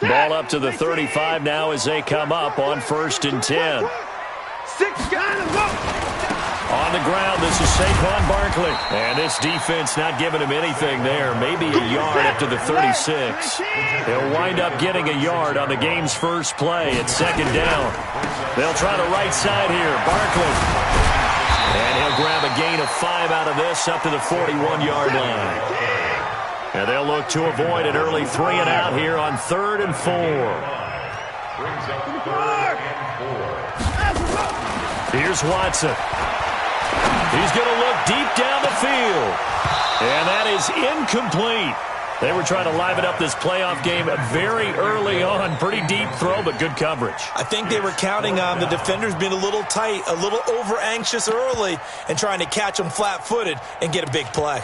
Ball up to the 35 now as they come up on 1st and 10. On the ground, this is Saquon Barkley. And this defense not giving him anything there. Maybe a yard up to the 36. He'll wind up getting a yard on the game's first play at 2nd down. They'll try the right side here. Barkley. And he'll grab a gain of 5 out of this up to the 41-yard line. And they'll look to avoid an early 3-and-out here on 3rd and 4. Here's Watson. He's going to look deep down the field. And that is incomplete. They were trying to liven up this playoff game very early on. Pretty deep throw, but good coverage. I think they were counting on the defenders being a little tight, a little over-anxious early, and trying to catch them flat-footed and get a big play.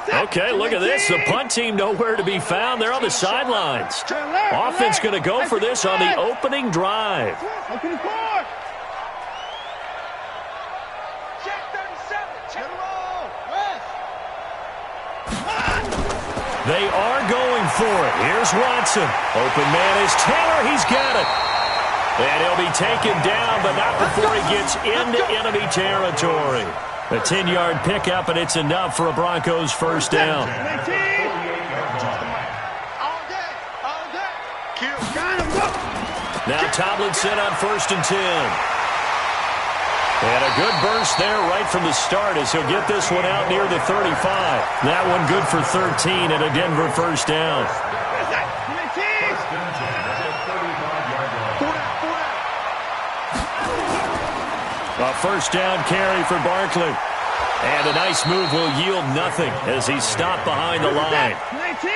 Okay, look at this. The punt team nowhere to be found. They're on the sidelines. Offense going to go for this on the opening drive. They are going for it. Here's Watson. Open man is Taylor. He's got it. And he'll be taken down, but not before he gets into enemy territory. A 10-yard pickup, and it's enough for a Broncos first down. Now Tomlinson on 1st and 10. And a good burst there right from the start as he'll get this one out near the 35. That one good for 13 and a Denver first down. A first down carry for Barkley. And a nice move will yield nothing as he's stopped behind the line.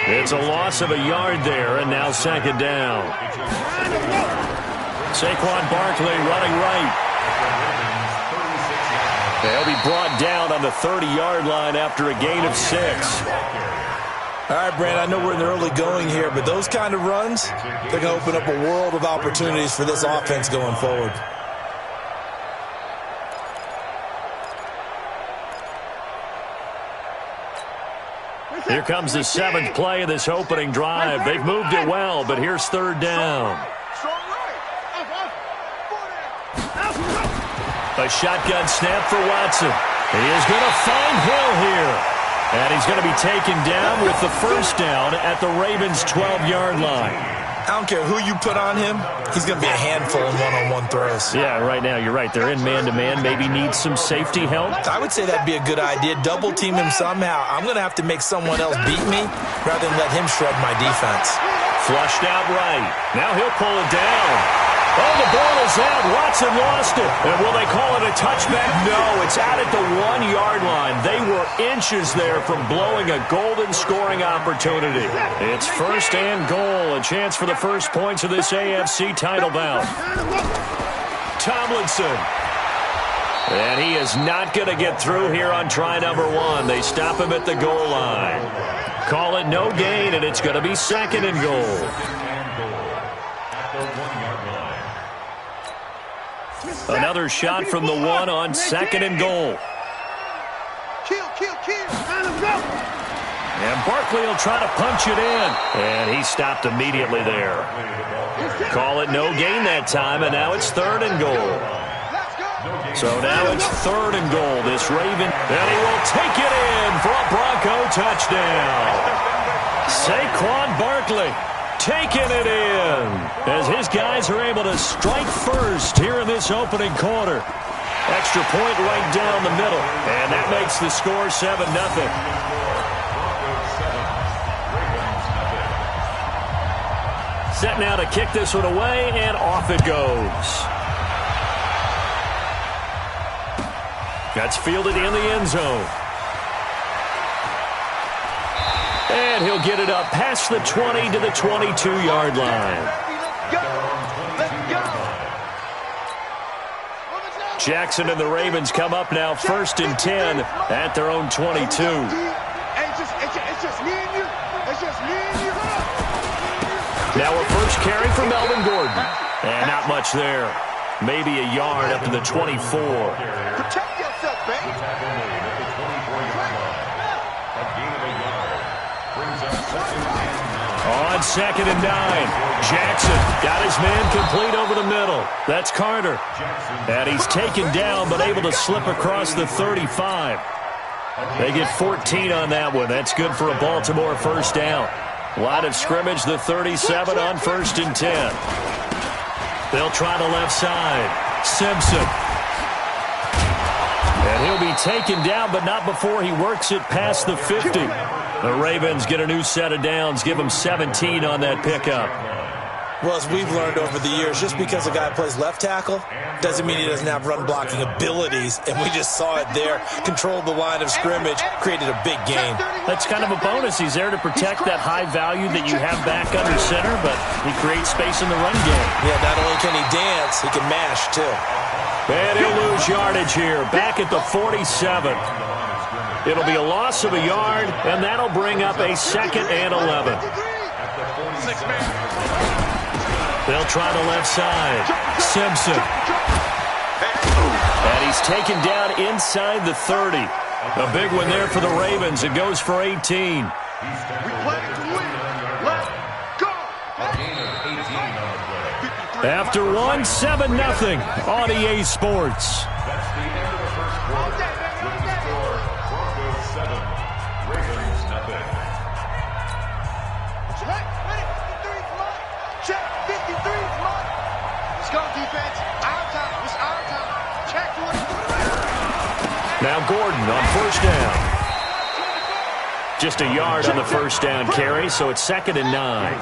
It's a loss of a yard there, and now 2nd down. Saquon Barkley running right. They'll be brought down on the 30-yard line after a gain of 6. All right, Brand, I know we're in the early going here, but those kind of runs, they're going to open up a world of opportunities for this offense going forward. Here comes the 7th play of this opening drive. They've moved it well, but here's 3rd down. A shotgun snap for Watson. He is going to find Hill here. And he's going to be taken down with the first down at the Ravens' 12-yard line. I don't care who you put on him. He's going to be a handful in one-on-one throws. Yeah, right now you're right. They're in man-to-man. Maybe need some safety help. I would say that'd be a good idea. Double team him somehow. I'm going to have to make someone else beat me rather than let him shred my defense. Flushed out right. Now he'll pull it down. Oh, the ball is out. Watson lost it. And will they call it a touchback? No, it's out at the 1-yard line. They were inches there from blowing a golden scoring opportunity. It's 1st and goal. A chance for the first points of this AFC title bout. Tomlinson. And he is not going to get through here on try number 1. They stop him at the goal line. Call it no gain, and it's going to be 2nd and goal. Another shot from the 1 on 2nd and goal. And Barkley will try to punch it in. And he stopped immediately there. Call it no gain that time, and now it's 3rd and goal. So now it's 3rd and goal. This Raven, and he will take it in for a Bronco touchdown. Saquon Barkley taking it in as his guys are able to strike first here in this opening quarter. Extra point right down the middle, and that makes the score 7-0. Set now to kick this one away, and off it goes. That's fielded in the end zone. And he'll get it up past the 20 to the 22-yard line. Jackson and the Ravens come up now 1st and 10 at their own 22. It's just me and you. It's just me and you. Now a first carry for Melvin Gordon. And not much there. Maybe a yard up to the 24. Protect yourself, baby. On 2nd and 9, Jackson got his man complete over the middle. That's Carter. And he's taken down but able to slip across the 35. They get 14 on that one. That's good for a Baltimore first down. Line of scrimmage, the 37 on 1st and 10. They'll try the left side. Simpson. And he'll be taken down, but not before he works it past the 50. The Ravens get a new set of downs, give them 17 on that pickup. Well, as we've learned over the years, just because a guy plays left tackle doesn't mean he doesn't have run-blocking abilities, and we just saw it there. Controlled the line of scrimmage, created a big gain. That's kind of a bonus. He's there to protect that high value that you have back under center, but he creates space in the run game. Yeah, not only can he dance, he can mash, too. And he'll lose yardage here, back at the 47. It'll be a loss of a yard, and that'll bring up a 2nd and 11. They'll try the left side. Simpson. And he's taken down inside the 30. A big one there for the Ravens. It goes for 18. We play to win. Let's go. After one, 7-0 on EA Sports. That's the end of the first quarter. Rookie score, Broncos 7, Ravens nothing. Check, 53 is mine. Check, 53 is mine. Let's go, defense. Our time. It's our time. Check 23. Now Gordon on first down. Just a yard on the first down carry, so it's 2nd and 9.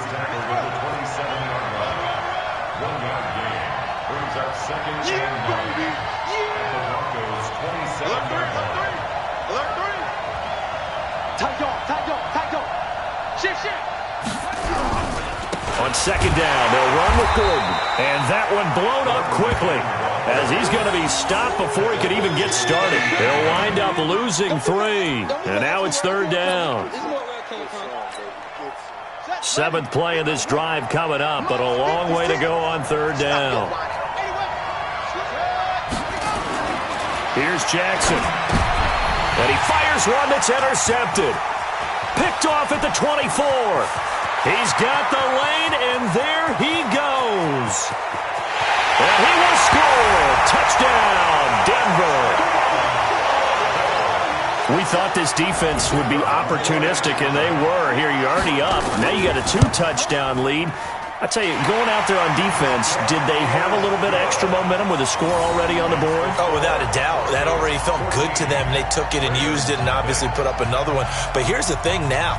On 2nd down, they'll run with Gordon. And that one blown up quickly, as he's going to be stopped before he could even get started. They'll wind up losing 3. And now it's 3rd down. 7th play of this drive coming up, but a long way to go on 3rd down. Here's Jackson. And he fires one that's intercepted. Picked off at the 24. He's got the lane, and there he goes. And he will score. Touchdown, Denver. We thought this defense would be opportunistic, and they were. Here, you're already up. Now you got a 2-touchdown lead. I tell you, going out there on defense, did they have a little bit of extra momentum with a score already on the board? Oh, without a doubt. That already felt good to them. They took it and used it and obviously put up another one. But here's the thing now.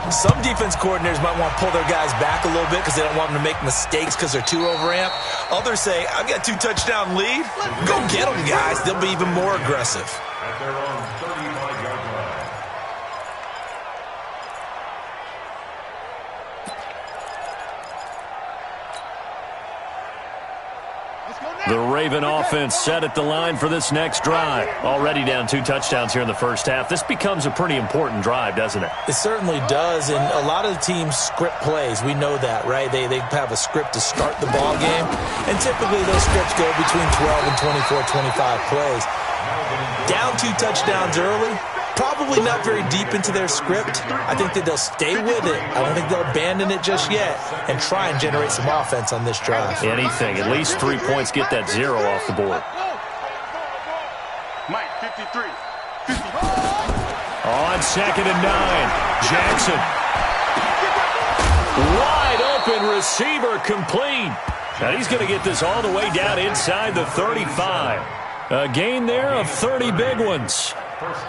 Some defense coordinators might want to pull their guys back a little bit because they don't want them to make mistakes because they're too overamped. Others say, I've got 2-touchdown lead. Go get them, guys. They'll be even more aggressive. At their own 35-yard line. The Raven offense set at the line for this next drive. Already down 2 touchdowns here in the first half. This becomes a pretty important drive, doesn't it? It certainly does, and a lot of the teams script plays. We know that, right? They have a script to start the ball game, and typically those scripts go between 12 and 24, 25 plays. Down 2 touchdowns early, probably not very deep into their script. I think that they'll stay with it. I don't think they'll abandon it just yet and try and generate some offense on this drive. Anything. At least 3 points, get that 0 off the board. Mike, 53. 50. On 2nd and 9, Jackson. Wide open receiver complete. Now he's going to get this all the way down inside the 35. A gain there of 30 big ones.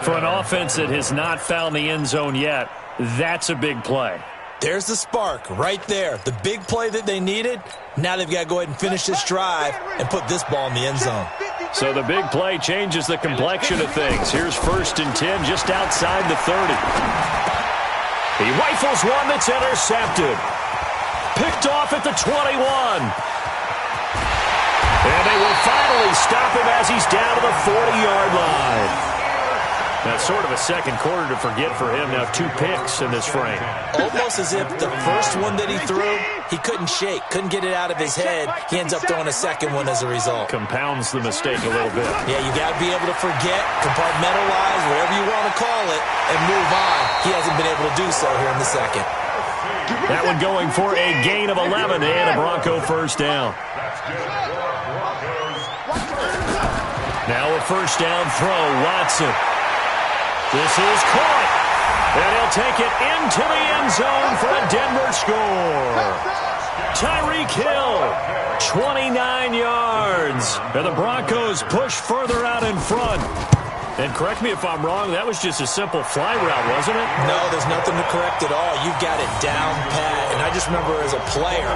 For an offense that has not found the end zone yet, that's a big play. There's the spark right there. The big play that they needed. Now they've got to go ahead and finish this drive and put this ball in the end zone. So the big play changes the complexion of things. Here's 1st and 10 just outside the 30. He rifles one that's intercepted. Picked off at the 21. And they will finally stop him as he's down to the 40-yard line. Now, sort of a second quarter to forget for him. Now 2 picks in this frame. Almost as if the first one that he threw, he couldn't shake, couldn't get it out of his head. He ends up throwing a second one as a result. Compounds the mistake a little bit. Yeah, you got to be able to forget, compartmentalize, whatever you want to call it, and move on. He hasn't been able to do so here in the second. That one going for a gain of 11 and a Bronco first down. Now a first down throw, Watson. This is caught. And he'll take it into the end zone for a Denver score. Tyreek Hill, 29 yards. And the Broncos push further out in front. And correct me if I'm wrong, that was just a simple fly route, wasn't it? No, there's nothing to correct at all. You've got it down pat. And I just remember as a player,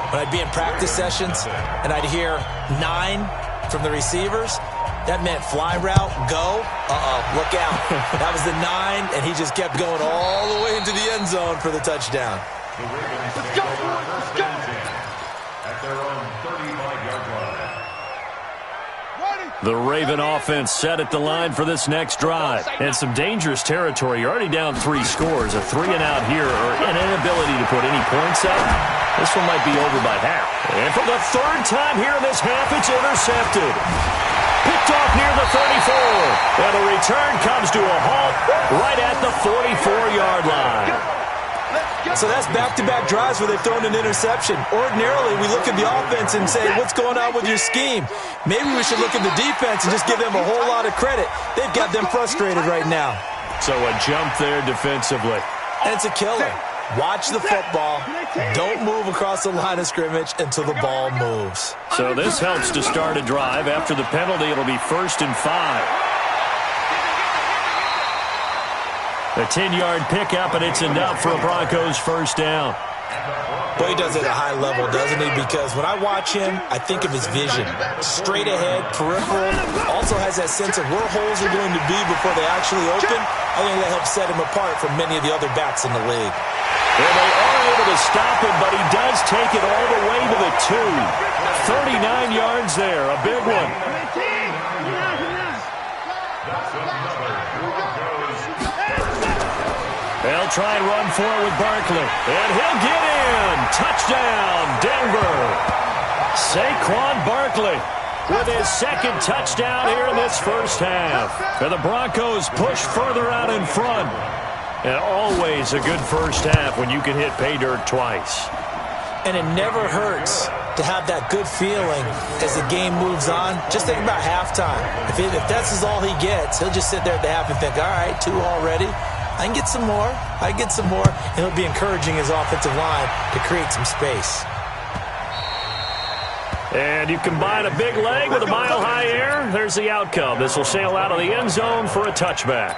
when I'd be in practice sessions and I'd hear 9 from the receivers, that meant fly route, go. Look out. That was the 9, and he just kept going all the way into the end zone for the touchdown. Let's go, boys. Let's go. At their own 35-yard line. The Raven offense set at the line for this next drive. And some dangerous territory. You're already down 3 scores. A 3-and-out here or an inability to put any points up. This one might be over by half. And for the 3rd time here in this half, it's intercepted. Picked off near the 34. And the return comes to a halt right at the 44-yard line. So that's back-to-back drives where they've thrown an interception. Ordinarily, we look at the offense and say, what's going on with your scheme? Maybe we should look at the defense and just give them a whole lot of credit. They've got them frustrated right now. So a jump there defensively. And it's a killer. Watch the football. Don't move across the line of scrimmage until the ball moves. So this helps to start a drive. After the penalty, it'll be 1st and 5. A 10-yard pickup, and it's enough for a Broncos first down. Boy, he does it at a high level, doesn't he? Because when I watch him, I think of his vision. Straight ahead, peripheral. Also has that sense of where holes are going to be before they actually open. I think that helps set him apart from many of the other backs in the league. Well, they are able to stop him, but he does take it all the way to the 2. 39 yards there, a big one. They'll try and run for it with Barkley. And he'll get in. Touchdown, Denver. Saquon Barkley with his 2nd touchdown here in this first half. And the Broncos push further out in front. And always a good first half when you can hit pay dirt twice. And it never hurts to have that good feeling as the game moves on. Just think about halftime. If that's all he gets, he'll just sit there at the half and think, all right, 2 already. I can get some more. I can get some more. And he'll be encouraging his offensive line to create some space. And you combine a big leg with a mile-high air. There's the outcome. This will sail out of the end zone for a touchback.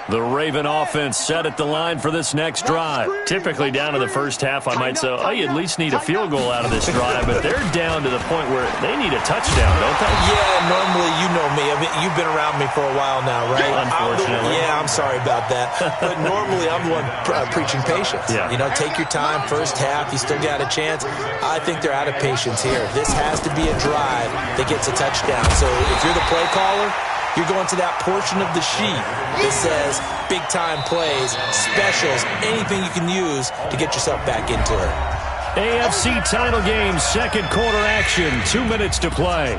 The Raven offense set at the line for this next drive. Typically down to the first half, I might say, oh, you at least need a field goal out of this drive. But they're down to the point where they need a touchdown, don't they? Yeah, normally, you know me. I mean, you've been around me for a while now, right? Unfortunately. I'm sorry about that. But normally, I'm the one preaching patience. Yeah. You know, take your time. First half, you still got a chance. I think they're out of patience here. This has to be a drive that gets a touchdown. So if you're the play caller, you're going to that portion of the sheet that says big-time plays, specials, anything you can use to get yourself back into it. AFC title game, 2nd quarter action, 2 minutes to play.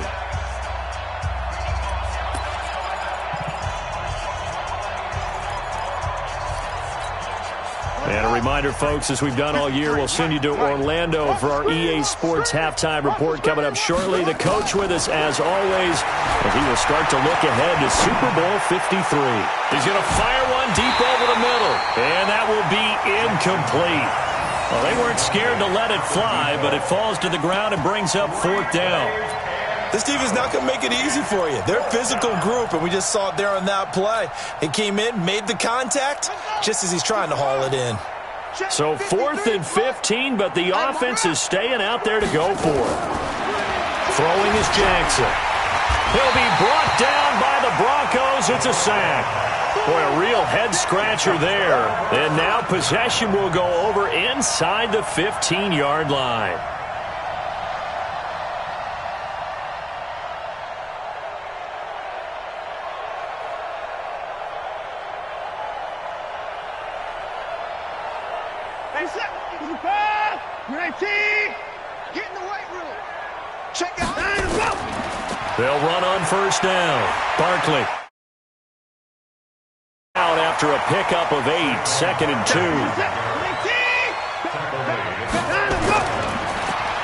And a reminder, folks, as we've done all year, we'll send you to Orlando for our EA Sports halftime report coming up shortly. The coach with us, as always, and he will start to look ahead to Super Bowl 53. He's going to fire one deep over the middle, and that will be incomplete. Well, they weren't scared to let it fly, but it falls to the ground and brings up 4th down. This team is not going to make it easy for you. They're a physical group, and we just saw it there on that play. He came in, made the contact, just as he's trying to haul it in. So 4th and 15, but the offense is staying out there to go for it. Throwing is Jackson. He'll be brought down by the Broncos. It's a sack. Boy, a real head-scratcher there. And now possession will go over inside the 15-yard line. Get in the weight room. Check out. They'll run on first down. Barkley. Out after a pickup of 8, 2nd and 2.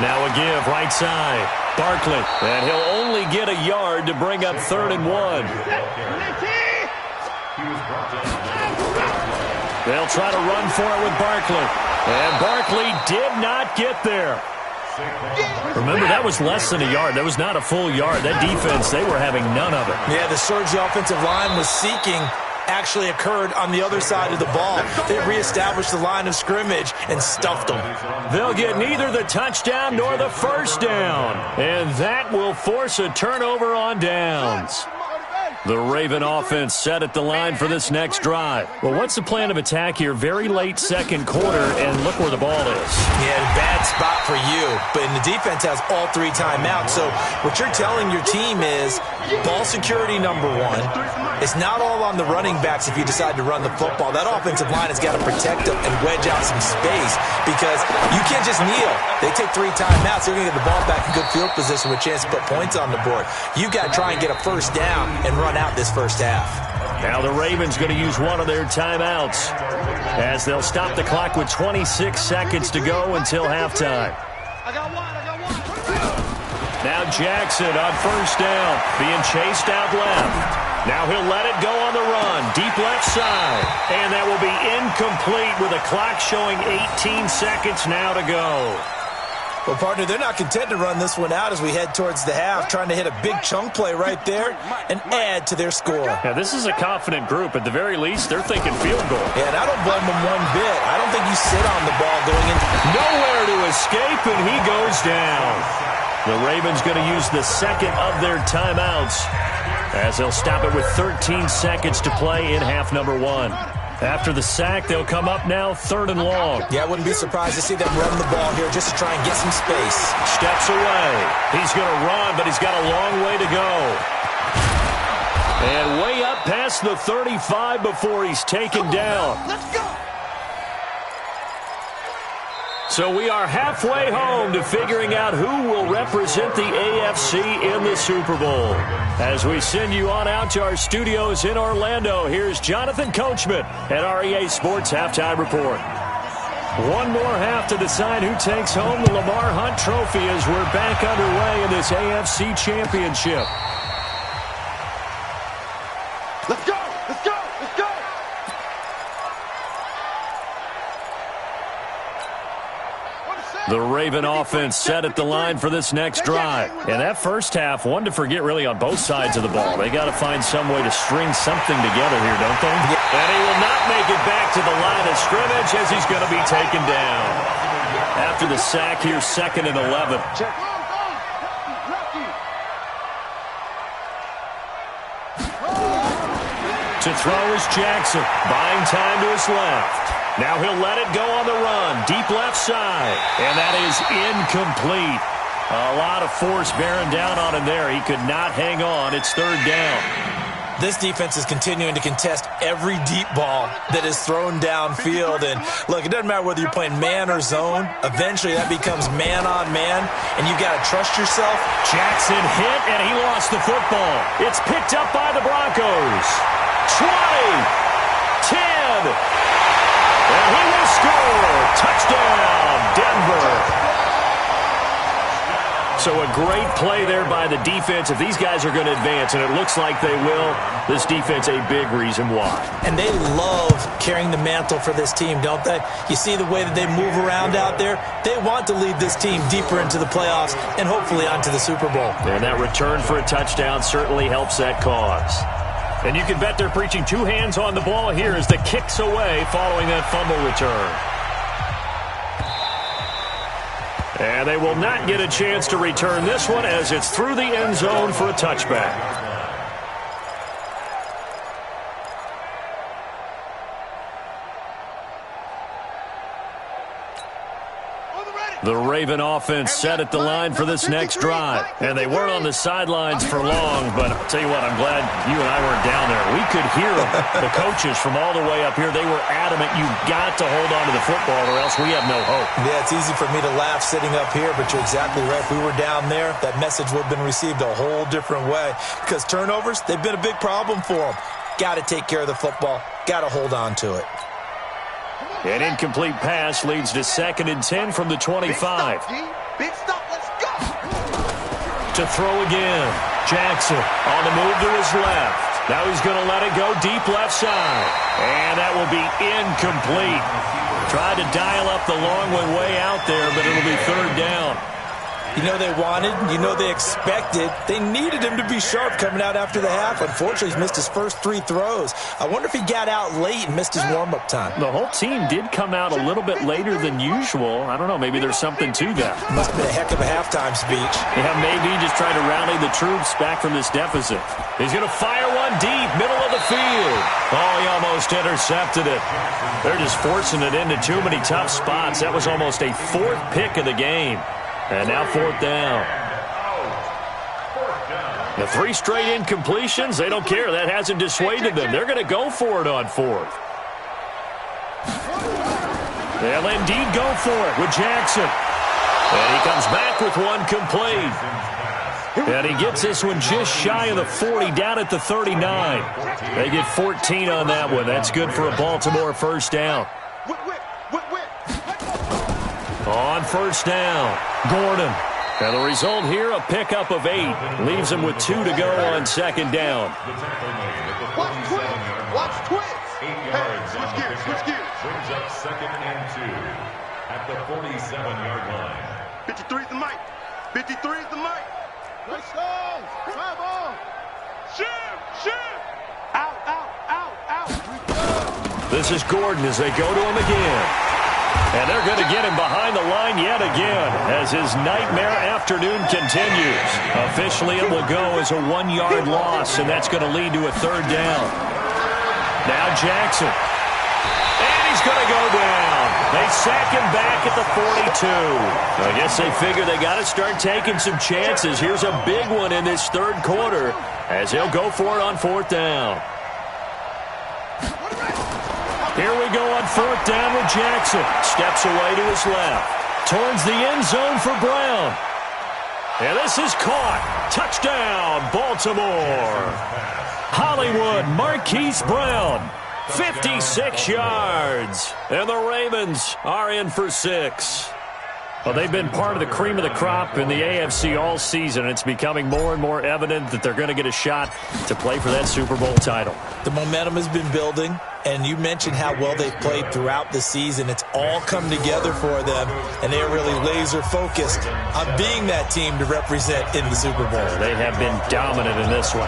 Now a give, right side. Barkley, and he'll only get a yard to bring up 3rd and 1. They'll try to run for it with Barkley. And Barkley did not get there. Remember, that was less than a yard. That was not a full yard. That defense, they were having none of it. Yeah, the surge the offensive line was seeking actually occurred on the other side of the ball. They reestablished the line of scrimmage and stuffed them. They'll get neither the touchdown nor the first down. And that will force a turnover on downs. The Raven offense set at the line for this next drive. Well, what's the plan of attack here? Very late second quarter, and look where the ball is. Yeah, bad spot for you. But the defense has all 3 timeouts. So what you're telling your team is ball security number 1. It's not all on the running backs if you decide to run the football. That offensive line has got to protect them and wedge out some space because you can't just kneel. They take 3 timeouts. They're going to get the ball back in good field position with a chance to put points on the board. You've got to try and get a first down and run out this first half. Now the Ravens going to use one of their timeouts as they'll stop the clock with 26 seconds to go until halftime. Now Jackson on first down, being chased out left. Now he'll let it go on the run, deep left side. And that will be incomplete with a clock showing 18 seconds now to go. Well, partner, they're not content to run this one out as we head towards the half, trying to hit a big chunk play right there and add to their score. Yeah, this is a confident group. At the very least, they're thinking field goal. Yeah, and I don't blame them one bit. I don't think you sit on the ball going into... Nowhere to escape, and he goes down. The Ravens going to use the second of their timeouts as they'll stop it with 13 seconds to play in half number 1. After the sack, they'll come up now 3rd and long. Yeah, I wouldn't be surprised to see them run the ball here just to try and get some space. Steps away. He's going to run, but he's got a long way to go. And way up past the 35 before he's taken down. Let's go. So we are halfway home to figuring out who will represent the AFC in the Super Bowl. As we send you on out to our studios in Orlando, here's Jonathan Coachman at REA Sports Halftime Report. One more half to decide who takes home the Lamar Hunt Trophy as we're back underway in this AFC Championship. Let's go. Let's go. Let's go. The Raven offense set at the line for this next drive. And that first half, one to forget really on both sides of the ball. They got to find some way to string something together here, don't they? And he will not make it back to the line of scrimmage as he's going to be taken down. After the sack here, 2nd and 11. To throw is Jackson, buying time to his left. Now he'll let it go on the run, deep left side. And that is incomplete. A lot of force bearing down on him there. He could not hang on. It's 3rd down. This defense is continuing to contest every deep ball that is thrown downfield. And, look, it doesn't matter whether you're playing man or zone. Eventually that becomes man on man, and you've got to trust yourself. Jackson hit, and he lost the football. It's picked up by the Broncos. 20, 10, and he will score. Touchdown, Denver. So a great play there by the defense. If these guys are going to advance, and it looks like they will, this defense a big reason why. And they love carrying the mantle for this team, don't they? You see the way that they move around out there? They want to lead this team deeper into the playoffs and hopefully onto the Super Bowl. And that return for a touchdown certainly helps that cause. And you can bet they're preaching 2 hands on the ball here as the kick's away following that fumble return. And they will not get a chance to return this one as it's through the end zone for a touchback. The Raven offense set at the line for this next drive. And they weren't on the sidelines for long, but I'll tell you what, I'm glad you and I weren't down there. We could hear them, the coaches from all the way up here. They were adamant, you've got to hold on to the football or else we have no hope. Yeah, it's easy for me to laugh sitting up here, but you're exactly right. If we were down there, that message would have been received a whole different way. Because turnovers, they've been a big problem for them. Got to take care of the football. Got to hold on to it. An incomplete pass leads to 2nd and 10 from the 25. Big stop. Let's go. To throw again. Jackson on the move to his left. Now he's going to let it go deep left side. And that will be incomplete. Tried to dial up the long way out there, but it'll be third down. You know they wanted, you know they expected. They needed him to be sharp coming out after the half. Unfortunately, he's missed his first 3 throws. I wonder if he got out late and missed his warm-up time. The whole team did come out a little bit later than usual. I don't know, maybe there's something to that. Must have been a heck of a halftime speech. Yeah, maybe just trying to rally the troops back from this deficit. He's going to fire one deep, middle of the field. Oh, he almost intercepted it. They're just forcing it into too many tough spots. That was almost a 4th pick of the game. And now 4th down. The 3 straight incompletions, they don't care. That hasn't dissuaded them. They're going to go for it on 4th. They'll indeed go for it with Jackson. And he comes back with one complete. And he gets this one just shy of the 40, down at the 39. They get 14 on that one. That's good for a Baltimore first down. On first down, Gordon. And the result here, a pickup of 8. Leaves him with 2 to go on second down. Watch twins. Watch twins. 8 yards. Switch gears. Switch gears. Brings up 2nd and 2 at the 47-yard line. 53 is the mic. 53 is the mic. Let's go. Come on. Shim. Out, out, out, out. This is Gordon as they go to him again. And they're going to get him behind the line yet again as his nightmare afternoon continues. Officially, it will go as a 1-yard loss, and that's going to lead to a 3rd down. Now Jackson. And he's going to go down. They sack him back at the 42. I guess they figure they got to start taking some chances. Here's a big one in this 3rd quarter as he'll go for it on 4th down. Here we go on 4th down with Jackson. Steps away to his left. Towards the end zone for Brown. And this is caught. Touchdown, Baltimore. Hollywood Marquise Brown. 56 yards. And the Ravens are in for 6. Well, they've been part of the cream of the crop in the AFC all season. It's becoming more and more evident that they're going to get a shot to play for that Super Bowl title. The momentum has been building, and you mentioned how well they've played throughout the season. It's all come together for them, and they're really laser-focused on being that team to represent in the Super Bowl. They have been dominant in this one.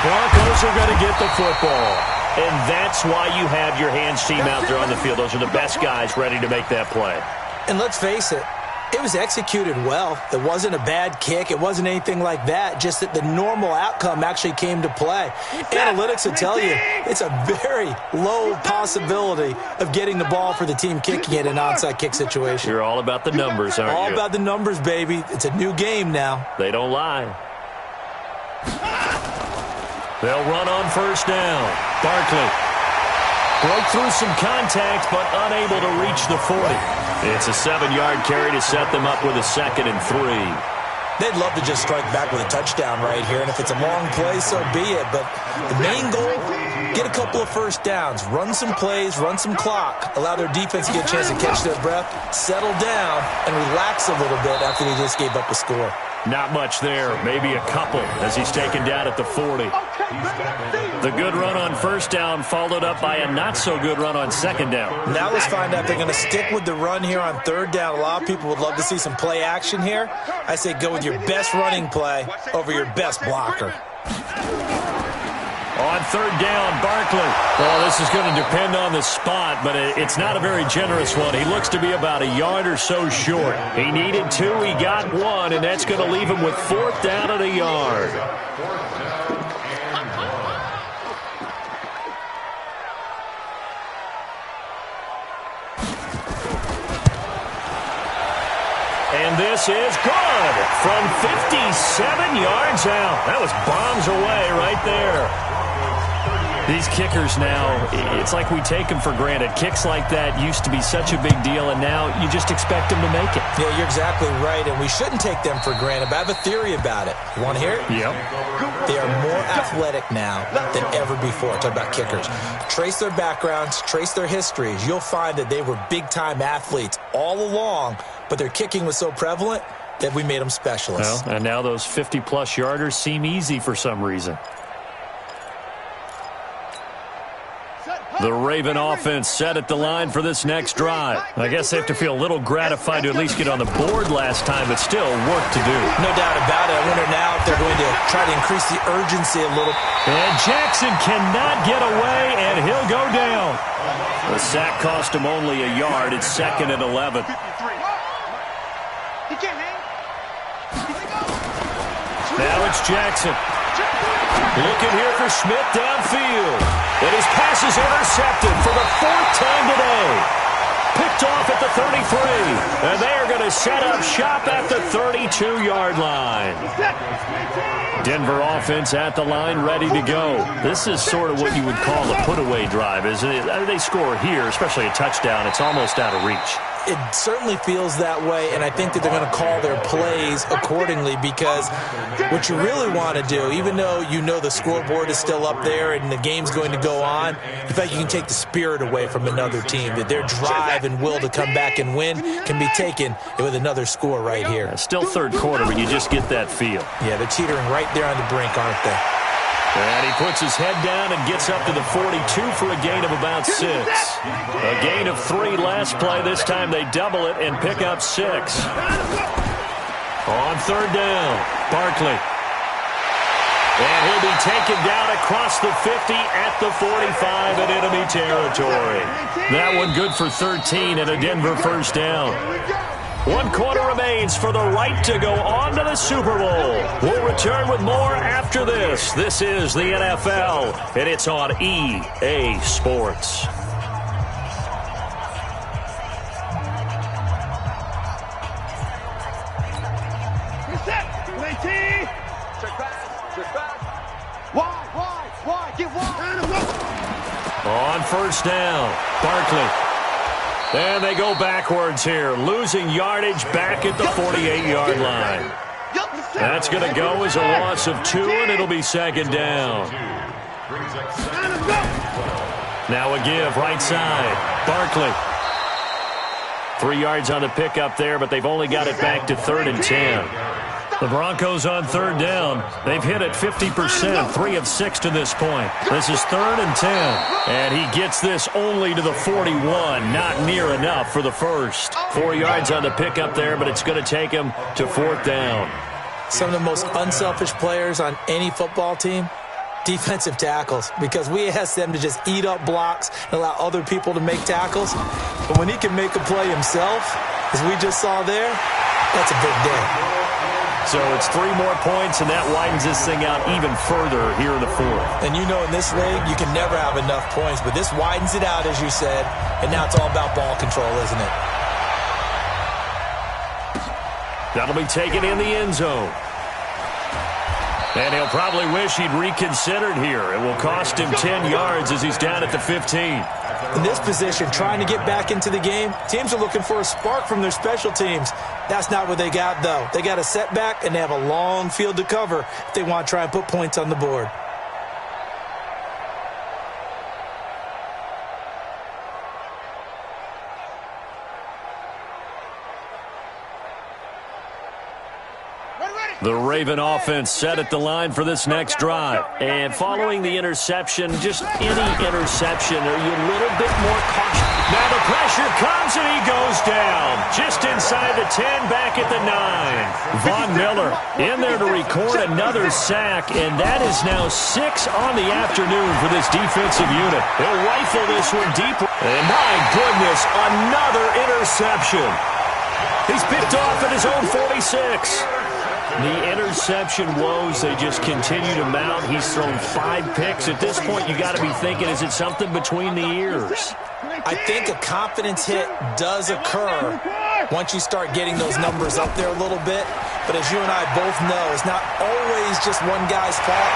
Broncos are going to get the football. And that's why you have your hands team out there on the field. Those are the best guys ready to make that play. And let's face it, it was executed well. It wasn't a bad kick. It wasn't anything like that. Just that the normal outcome actually came to play. Analytics will tell you it's a very low possibility of getting the ball for the team kicking it in an onside kick situation. You're all about the numbers, aren't you? All about the numbers, baby. It's a new game now. They don't lie. They'll run on first down. Barkley broke through some contact, but unable to reach the 40. It's a 7-yard carry to set them up with a 2nd and 3. They'd love to just strike back with a touchdown right here, and if it's a long play, so be it. But the main goal, get a couple of first downs, run some plays, run some clock, allow their defense to get a chance to catch their breath, settle down, and relax a little bit after they just gave up a score. Not much there, maybe a couple as he's taken down at the 40. The good run on first down followed up by a not-so-good run on second down. Now let's find out if they're going to stick with the run here on 3rd down. A lot of people would love to see some play action here. I say go with your best running play over your best blocker. On 3rd down, Barkley. Well, this is going to depend on the spot, but it's not a very generous one. He looks to be about a yard or so short. He needed 2, he got 1, and that's going to leave him with 4th down at a yard. And this is good from 57 yards out. That was bombs away right there. These kickers now, it's like we take them for granted. Kicks like that used to be such a big deal, and now you just expect them to make it. Yeah, you're exactly right, and we shouldn't take them for granted, but I have a theory about it. You want to hear it? Yep. They are more athletic now than ever before. Talk about kickers. Trace their backgrounds, trace their histories. You'll find that they were big-time athletes all along, but their kicking was so prevalent that we made them specialists. Well, and now those 50-plus yarders seem easy for some reason. The Raven offense set at the line for this next drive. I guess they have to feel a little gratified to at least get on the board last time, but still work to do. No doubt about it. I wonder now if they're going to try to increase the urgency a little. And Jackson cannot get away, and he'll go down. The sack cost him only a yard. It's 2nd and 11. Now it's Jackson. Looking here for Smith downfield. And his pass is intercepted for the 4th time today. Picked off at the 33. And they are going to set up shop at the 32-yard line. Denver offense at the line, ready to go. This is sort of what you would call a put-away drive, isn't it? They score here, especially a touchdown. It's almost out of reach. It certainly feels that way, and I think that they're going to call their plays accordingly, because what you really want to do, even though you know the scoreboard is still up there and the game's going to go on, in fact, you can take the spirit away from another team, that their drive and will to come back and win can be taken with another score right here. Still 3rd quarter, but you just get that feel. Yeah, they're teetering right there on the brink, aren't they? And he puts his head down and gets up to the 42 for a gain of about 6. A gain of 3 last play. This time they double it and pick up 6. On 3rd down, Barkley. And he'll be taken down across the 50 at the 45 in enemy territory. That one good for 13 and a Denver 1st down. 1 quarter remains for the right to go on to the Super Bowl. We'll return with more after this. This is the NFL, and it's on EA Sports. On 1st down, Barkley. And they go backwards here, losing yardage back at the 48-yard line. That's going to go as a loss of 2, and it'll be 2nd down. Now a give, right side, Barkley. 3 yards on the pickup there, but they've only got it back to 3rd and 10. The Broncos on 3rd down. They've hit it 50%, 3 of 6 to this point. This is 3rd and 10. And he gets this only to the 41. Not near enough for the 1st. 4 yards on the pickup there, but it's going to take him to 4th down. Some of the most unselfish players on any football team, defensive tackles, because we ask them to just eat up blocks and allow other people to make tackles. But when he can make a play himself, as we just saw there, that's a big day. So it's 3 more points, and that widens this thing out even further here in the 4th. And you know in this league, you can never have enough points, but this widens it out, as you said, and now it's all about ball control, isn't it? That'll be taken in the end zone. And he'll probably wish he'd reconsidered here. It will cost him 10 yards as he's down at the 15. In this position, trying to get back into the game, teams are looking for a spark from their special teams. That's not what they got, though. They got a setback, and they have a long field to cover if they want to try and put points on the board. The Raven offense set at the line for this next drive. And following the interception, just any interception, are you a little bit more cautious? Now the pressure comes and he goes down. Just inside the 10, back at the 9. Von Miller in there to record another sack, and that is now 6 on the afternoon for this defensive unit. They'll rifle this one deep. And my goodness, another interception. He's picked off at his own 46. The interception woes, they just continue to mount. He's thrown 5 picks. At this point, you got to be thinking, is it something between the ears? I think a confidence hit does occur once you start getting those numbers up there a little bit. But as you and I both know, it's not always just one guy's fault.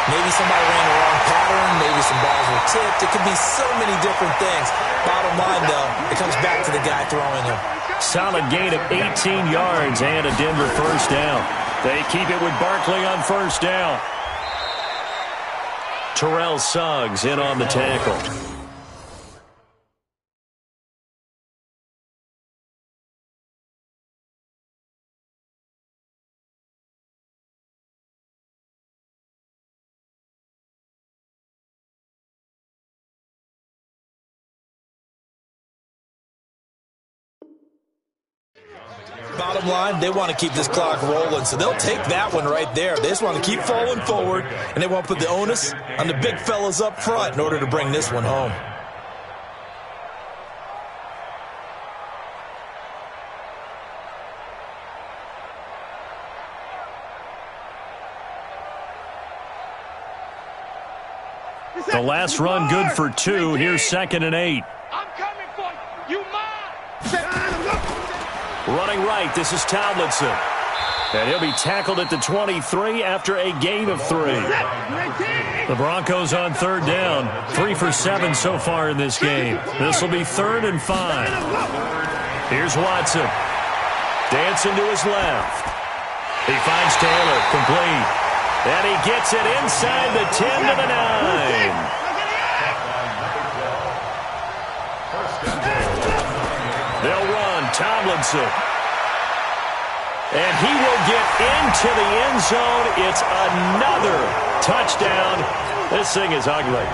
Maybe somebody ran the wrong pattern. Maybe some balls were tipped. It could be so many different things. Bottom line, though, it comes back to the guy throwing him. Solid gain of 18 yards and a Denver first down. They keep it with Barkley on first down. Terrell Suggs in on the tackle. Bottom line, they want to keep this clock rolling, so they'll take that one right there. They just want to keep falling forward, and they want to put the onus on the big fellas up front in order to bring this one home. The last run good for 2. Here's 2nd and 8. I'm coming for you. You mine. Running right, this is Tomlinson. And he'll be tackled at the 23 after a gain of 3. The Broncos on 3rd down. 3 for 7 so far in this game. This will be 3rd and 5. Here's Watson. Dancing to his left. He finds Taylor, complete. And he gets it inside the 10 to the 9. They'll run Tomlinson. And he will get into the end zone. It's another touchdown. This thing is ugly.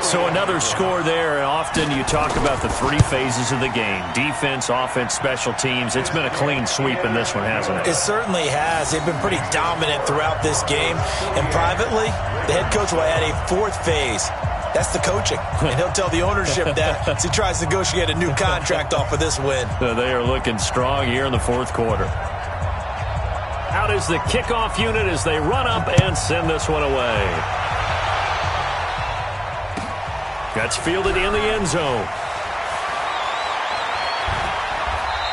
So another score there. And often you talk about the 3 phases of the game. Defense, offense, special teams. It's been a clean sweep in this one, hasn't it? It certainly has. They've been pretty dominant throughout this game. And privately, the head coach will add a 4th phase. That's the coaching. And he'll tell the ownership that as he tries to negotiate a new contract off of this win. They are looking strong here in the 4th quarter. Out is the kickoff unit as they run up and send this one away. That's fielded in the end zone.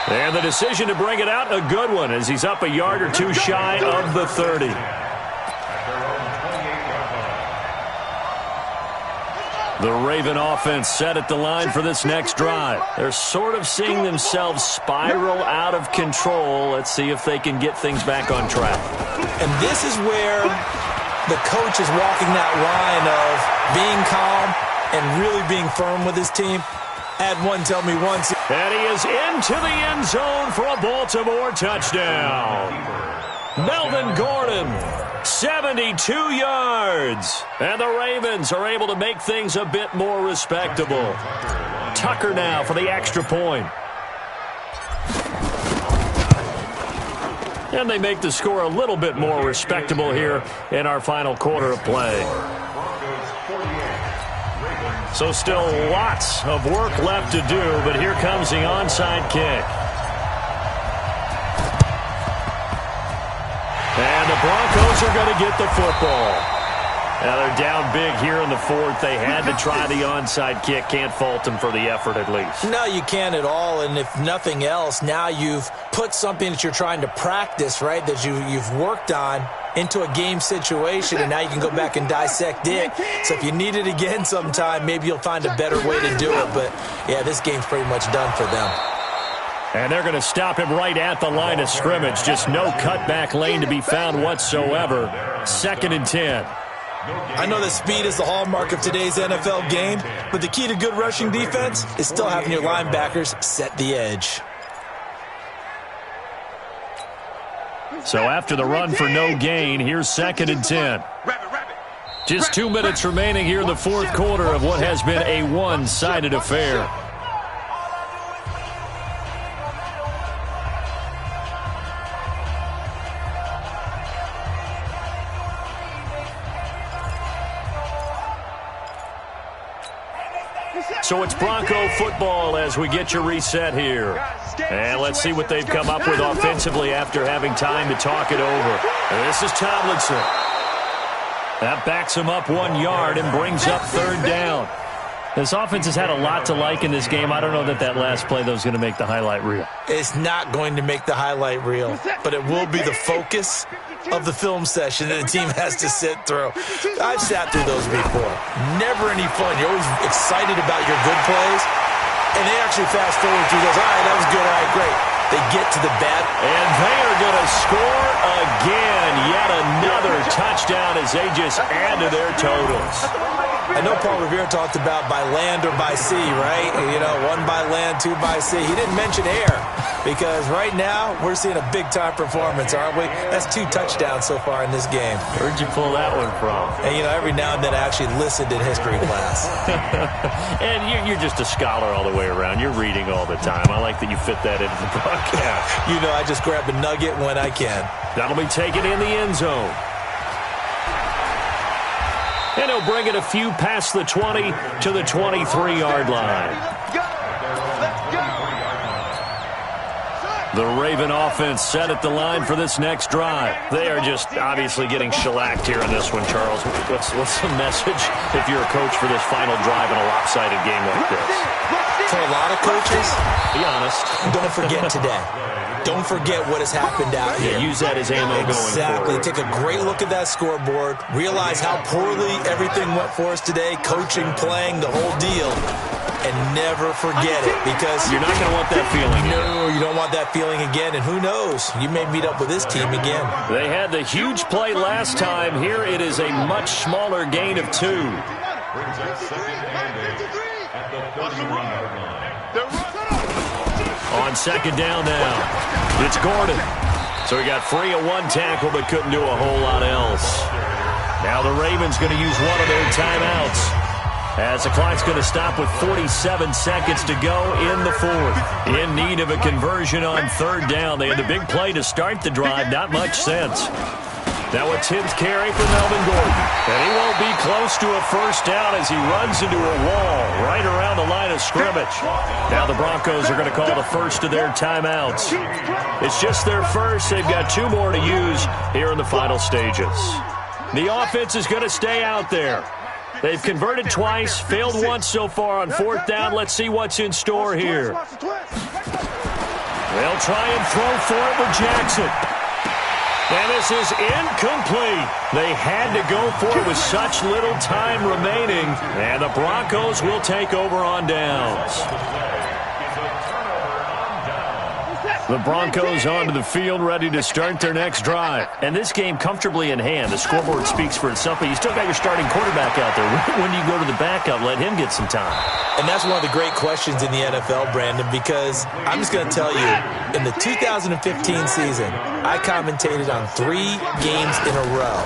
And the decision to bring it out, a good one, as he's up a yard or 2 shy of the 30. The Raven offense set at the line for this next drive. They're sort of seeing themselves spiral out of control. Let's see if they can get things back on track. And this is where the coach is walking that line of being calm and really being firm with his team. Add one, tell me once. And he is into the end zone for a Baltimore touchdown. Melvin Gordon, 72 yards. And the Ravens are able to make things a bit more respectable. Tucker now for the extra point. And they make the score a little bit more respectable here in our final quarter of play. So still lots of work left to do, but here comes the onside kick. And the Broncos are going to get the football. Now they're down big here in the 4th. They had to try the onside kick. Can't fault them for the effort at least. No, you can't at all. And if nothing else, now you've put something that you're trying to practice, right, that you've worked on into a game situation, and now you can go back and dissect it. So if you need it again sometime, maybe you'll find a better way to do it. But, yeah, this game's pretty much done for them. And they're going to stop him right at the line of scrimmage. Just no cutback lane to be found whatsoever. 2nd and 10. I know that speed is the hallmark of today's NFL game, but the key to good rushing defense is still having your linebackers set the edge. So after the run for no gain, here's 2nd and 10. Just 2 minutes remaining here in the 4th quarter of what has been a one-sided affair. So it's Bronco football as we get you reset here. And let's see what they've come up with offensively after having time to talk it over. And this is Tomlinson. That backs him up 1 yard and brings up 3rd down. This offense has had a lot to like in this game. I don't know that last play, though, is going to make the highlight reel. It's not going to make the highlight reel, but it will be the focus of the film session that the team has to sit through. I've sat through those before. Never any fun. You're always excited about your good plays, and they actually fast forward through those. All right, that was good. All right, great. They get to the bad. And they are going to score again. Yet another touchdown as they just add to their totals. I know Paul Revere talked about by land or by sea, right? You know, 1 by land, 2 by sea. He didn't mention air because right now we're seeing a big-time performance, aren't we? That's 2 touchdowns so far in this game. Where'd you pull that one from? And, you know, every now and then I actually listened in history class. And you're just a scholar all the way around. You're reading all the time. I like that you fit that into the broadcast. You know, I just grab a nugget when I can. That'll be taken in the end zone. And he'll bring it a few past the 20 to the 23-yard line. The Raven offense set at the line for this next drive. They are just obviously getting shellacked here in this one, Charles. What's the message if you're a coach for this final drive in a lopsided game like this? For a lot of coaches, be honest, don't forget today. Don't forget what has happened out here. Use that as ammo going forward. Take a great look at that scoreboard. Realize how poorly everything went for us today. Coaching, playing, the whole deal. And never forget it because you're not going to want that feeling. No, you don't want that feeling again. And who knows? You may meet up with this team again. They had the huge play last time. Here it is a much smaller gain of 2. Brings up second and 8 at the 31-yard line. On second down now, it's Gordon. So he got free of 1 tackle but couldn't do a whole lot else. Now the Ravens going to use one of their timeouts as the clock's going to stop with 47 seconds to go in the 4th. In need of a conversion on 3rd down. They had the big play to start the drive. Not much sense. Now a 10th carry for Melvin Gordon. And he won't be close to a first down as he runs into a wall right around the line of scrimmage. Now the Broncos are going to call the first of their timeouts. It's just their first. They've got 2 more to use here in the final stages. The offense is going to stay out there. They've converted twice, failed once so far on 4th down. Let's see what's in store here. They'll try and throw for it with Jackson. And this is incomplete. They had to go for it with such little time remaining. And the Broncos will take over on downs. The Broncos onto the field, ready to start their next drive. And this game comfortably in hand. The scoreboard speaks for itself, but you still got your starting quarterback out there. When do you go to the backup? Let him get some time. And that's one of the great questions in the NFL, Brandon, because I'm just going to tell you, in the 2015 season, I commentated on 3 games in a row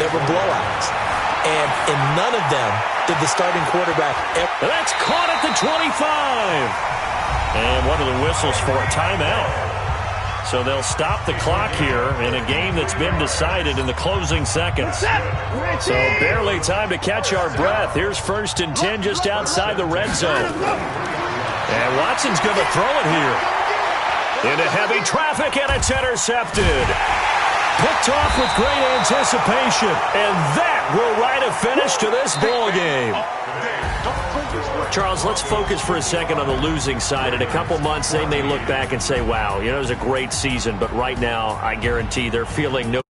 that were blowouts. And in none of them did the starting quarterback ever. That's caught at the 25. And one of the whistles for a timeout. So they'll stop the clock here in a game that's been decided in the closing seconds. So barely time to catch our breath. Here's 1st and 10 just outside the red zone. And Watson's going to throw it here. Into heavy traffic, and it's intercepted. Picked off with great anticipation. And that will write a finish to this ball game. Charles, let's focus for a second on the losing side. In a couple months, they may look back and say, wow, you know, it was a great season. But right now, I guarantee they're feeling no.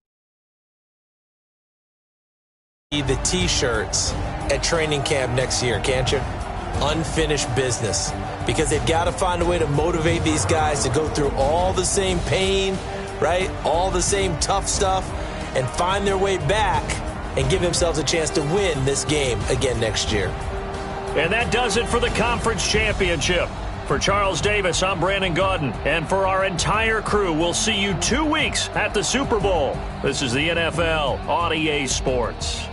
The T-shirts at training camp next year, can't you? Unfinished business. Because they've got to find a way to motivate these guys to go through all the same pain, right? All the same tough stuff, and find their way back and give themselves a chance to win this game again next year. And that does it for the conference championship. For Charles Davis, I'm Brandon Gaudin. And for our entire crew, we'll see you 2 weeks at the Super Bowl. This is the NFL on EA Sports.